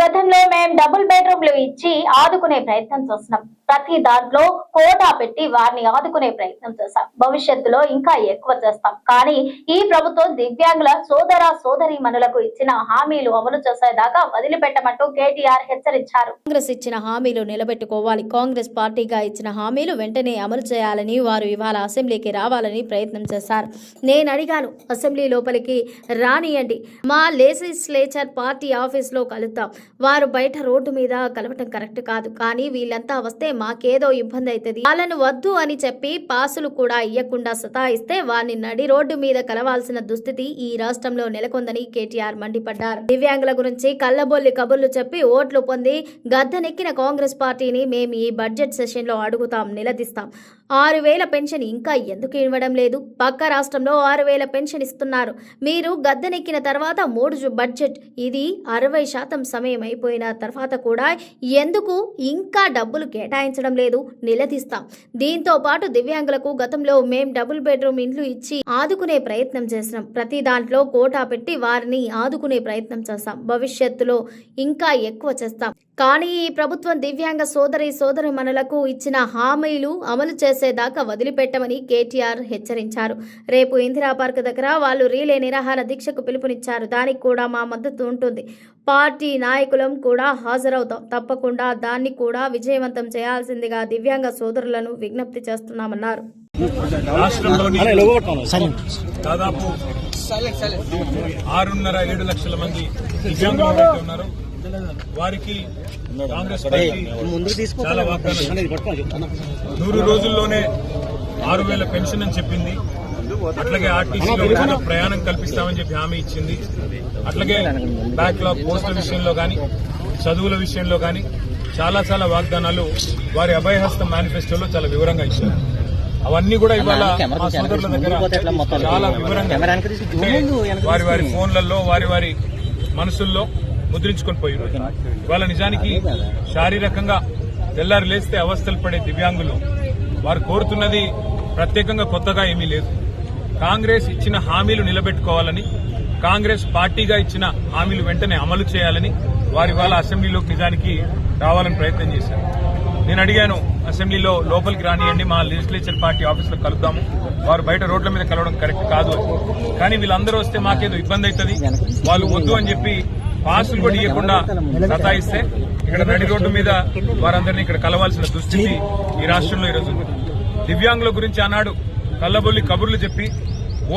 గతంలో మేము డబుల్ బెడ్రూమ్లు ఇచ్చి ఆదుకునే ప్రయత్నం చేస్తున్నాం. ప్రతి దాంట్లో కోటా పెట్టి వారిని ఆదుకునే ప్రయత్నం చేశాం. భవిష్యత్తులో ఇంకా ఎక్కువ చేస్తాం. కానీ ఈ ప్రభుత్వం దివ్యాంగుల సోదర సోదరీమణులకు ఇచ్చిన హామీలు అమలు చేసేదాకా వదిలిపెట్టమంటూ కేటీఆర్ హెచ్చరించారు. కాంగ్రెస్ ఇచ్చిన హామీలు నిలబెట్టుకోవాలి. కాంగ్రెస్ పార్టీగా ఇచ్చిన హామీలు వెంటనే అమలు చేయాలని వారు ఇవాళ అసెంబ్లీకి రావాలని ప్రయత్నం చేశారు. నేను అడిగాను, అసెంబ్లీ లోపలికి రానియండి, మా లెజిస్లేచర్ పార్టీ ఆఫీస్లో కలుద్దాం. వారు బయట రోడ్డు మీద కలవటం కరెక్ట్ కాదు. కానీ వీళ్ళంతా వస్తే మాకేదో ఇబ్బంది అవుతుంది. వాళ్ళను వద్దు అని చెప్పి పాసులు కూడా ఇయ్యకుండా సతాయిస్తే వారిని నడి రోడ్డు మీద కలవాల్సిన దుస్థితి ఈ రాష్ట్రంలో నెలకొందని కేటీఆర్ మండిపడ్డారు. దివ్యాంగుల గురించి కళ్ళబొల్లి కబుర్లు చెప్పి ఓట్లు పొంది గద్దెనెక్కిన కాంగ్రెస్ పార్టీని మేము ఈ బడ్జెట్ సెషన్ లో అడుగుతాం, నిలదీస్తాం. 6,000 పెన్షన్ ఇంకా ఎందుకు ఇవ్వడం లేదు? పక్క రాష్ట్రంలో 6,000 పెన్షన్ ఇస్తున్నారు. మీరు గద్దెనెక్కిన తర్వాత 3 బడ్జెట్, ఇది 60% సమయం అయిపోయిన తర్వాత కూడా ఎందుకు ఇంకా డబ్బులు కేటాయించడం లేదు? నిలదీస్తాం. దీంతో పాటు దివ్యాంగులకు గతంలో మేం డబుల్ బెడ్రూమ్ ఇండ్లు ఇచ్చి ఆదుకునే ప్రయత్నం చేసినాం. ప్రతి దాంట్లో కోటా పెట్టి వారిని ఆదుకునే ప్రయత్నం చేస్తాం. భవిష్యత్తులో ఇంకా ఎక్కువ చేస్తాం. కానీ ఈ ప్రభుత్వం దివ్యాంగ సోదరీమణులకు ఇచ్చిన హామీలు అమలు చేసేదాకా వదిలిపెట్టమని కేటీఆర్ హెచ్చరించారు. రేపు ఇందిరా పార్క్ దగ్గర వాళ్ళు రీలే నిరాహార దీక్షకు పిలుపునిచ్చారు. దానికి కూడా మా మద్దతు ఉంటుంది. పార్టీ నాయకులం కూడా హాజరవుతాం. తప్పకుండా దాన్ని కూడా విజయవంతం చేయాల్సిందిగా దివ్యాంగ సోదరులను విజ్ఞప్తి చేస్తున్నామన్నారు. దాదాపు 6.5-7 లక్షల మంది దివ్యాంగులు ఉన్నారు. వారికి కాంగ్రెస్ పార్టీ చాలా వాగ్దానాలు 100 రోజుల్లోనే 6,000 పెన్షన్ అని చెప్పింది. అట్లాగే ఆర్టీసీలో ప్రయాణం కల్పిస్తామని చెప్పి హామీ ఇచ్చింది. అట్లాగే బ్యాక్లాగ్ పోస్టుల విషయంలో కానీ, చదువుల విషయంలో కానీ చాలా వాగ్దానాలు వారి అభయహస్తం మేనిఫెస్టోలో చాలా వివరంగా ఇచ్చారు. అవన్నీ కూడా ఇవాళ మా సోదరుల దగ్గర చాలా వివరంగా వారి ఫోన్లలో వారి మనసుల్లో ముద్రించుకొని పోయి ఇవాళ నిజానికి శారీరకంగా తెల్లారి లేస్తే అవస్థలు పడే దివ్యాంగులు వారు కోరుతున్నది ప్రత్యేకంగా కొత్తగా ఏమీ లేదు. కాంగ్రెస్ ఇచ్చిన హామీలు నిలబెట్టుకోవాలని, కాంగ్రెస్ పార్టీగా ఇచ్చిన హామీలు వెంటనే అమలు చేయాలని వారి వాళ్ళ అసెంబ్లీలోకి నిజానికి రావాలని ప్రయత్నం చేశారు. నేను అడిగాను, అసెంబ్లీలో లోపలికి రానియండి, మా లెజిస్లేచర్ పార్టీ ఆఫీసులో కలుద్దాము, వారు బయట రోడ్ల మీద కలవడం కరెక్ట్ కాదు అని. కానీ వీళ్ళందరూ వస్తే మాకేదో ఇబ్బంది అవుతుంది, వాళ్ళు వద్దు అని చెప్పి పాసులు కూడా ఇవ్వకుండా సతాయిస్తే ఇక్కడ నడి రోడ్డు మీద వారందరినీ ఇక్కడ కలవాల్సిన దుస్థితి ఈ రాష్ట్రంలో ఈరోజు. దివ్యాంగుల గురించి ఆనాడు కళ్ళబొల్లి కబుర్లు చెప్పి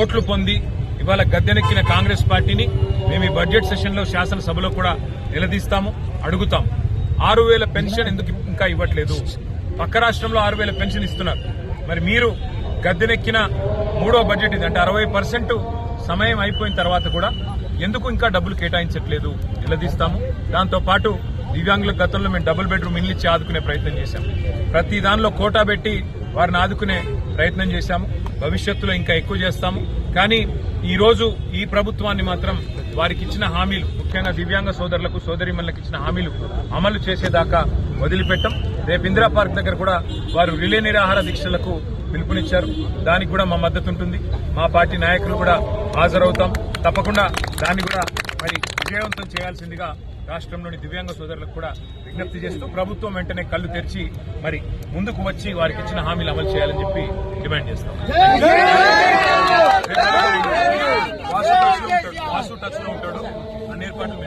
ఓట్లు పొంది ఇవాళ గద్దెనెక్కిన కాంగ్రెస్ పార్టీని మేము ఈ బడ్జెట్ సెషన్లో శాసనసభలో కూడా నిలదీస్తాము, అడుగుతాం. 6,000 పెన్షన్ ఎందుకు ఇంకా ఇవ్వట్లేదు? పక్క రాష్ట్రంలో 6,000 పెన్షన్ ఇస్తున్నారు. మరి మీరు గద్దెనెక్కిన 3వ బడ్జెట్ ఇది, అంటే 60% సమయం అయిపోయిన తర్వాత కూడా ఎందుకు ఇంకా డబ్బులు కేటాయించట్లేదు? నిలదీస్తాము. దాంతో పాటు దివ్యాంగుల గతంలో మేము డబుల్ బెడ్రూమ్ ఇల్లు ఇచ్చి ఆదుకునే ప్రయత్నం చేశాం. ప్రతి దానిలో కోటా పెట్టి వారిని ఆదుకునే ప్రయత్నం చేశాము. భవిష్యత్తులో ఇంకా ఎక్కువ చేస్తాము. కానీ ఈ రోజు ఈ ప్రభుత్వాన్ని మాత్రం వారికి ఇచ్చిన హామీలు, ముఖ్యంగా దివ్యాంగ సోదరులకు సోదరీమణులకు ఇచ్చిన హామీలు అమలు చేసేదాకా వదిలిపెట్టాం. రేపు ఇందిరా పార్క్ దగ్గర కూడా వారు రిలే నిరాహార దీక్షలకు పిలుపునిచ్చారు. దానికి కూడా మా మద్దతు ఉంటుంది. మా పార్టీ నాయకులు కూడా హాజరవుతాం. తప్పకుండా దాన్ని కూడా మరి విజయవంతం చేయాల్సిందిగా రాష్ట్రంలోని దివ్యాంగ సోదరులకు కూడా విజ్ఞప్తి చేస్తూ ప్రభుత్వం వెంటనే కళ్లు తెరిచి మరి ముందుకు వచ్చి వారికి ఇచ్చిన హామీలు అమలు చేయాలని చెప్పి డిమాండ్ చేస్తాం. వాసు టచ్ లో ఉంటాడు, అన్ని ఏర్పాట్లు